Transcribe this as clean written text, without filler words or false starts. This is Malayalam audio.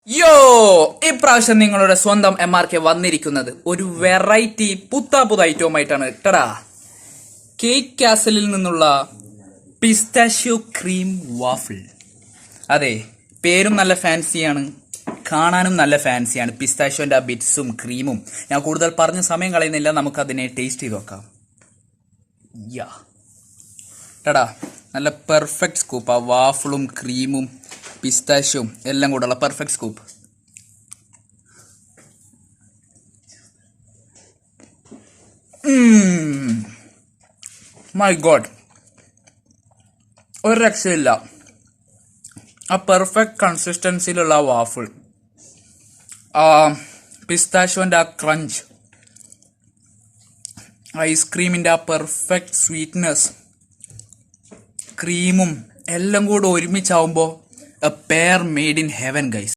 യോ ഇപ്രാവശ്യം നിങ്ങളുടെ സ്വന്തം MRK വന്നിരിക്കുന്നത് ഒരു വെറൈറ്റി പുത്താപുത ഐറ്റവുമായിട്ടാണ്. ടടാ, കേക്ക് കാസലിൽ നിന്നുള്ള പിസ്താഷ്യോ ക്രീം വാഫിൾ. അതെ, പേരും നല്ല ഫാൻസിയാണ്, കാണാനും നല്ല ഫാൻസിയാണ്. പിസ്താഷ്യോന്റെ ആ ബിറ്റ്സും ക്രീമും. ഞാൻ കൂടുതൽ പറഞ്ഞ സമയം കളയുന്നില്ല, നമുക്കതിനെ ടേസ്റ്റ് ചെയ്ത് നോക്കാം. യാ ടടാ, നല്ല പെർഫെക്റ്റ് സ്കൂപ്പ്. ആ വാഫിളും ക്രീമും പിസ്താഷ്യും എല്ലാം കൂടെയുള്ള പെർഫെക്റ്റ് സ്കൂപ്പ്. മൈ ഗോഡ്, ഒരു രക്ഷയില്ല. ആ പെർഫെക്റ്റ് കൺസിസ്റ്റൻസിയിലുള്ള ആ വാഫിൾ, ആ പിസ്താഷ്യോന്റെ ആ ക്രഞ്ച്, ഐസ്ക്രീമിന്റെ ആ പെർഫെക്റ്റ് സ്വീറ്റ്നെസ്, ക്രീമും എല്ലാം കൂടെ ഒരുമിച്ചാവുമ്പോൾ a pair made in heaven guys.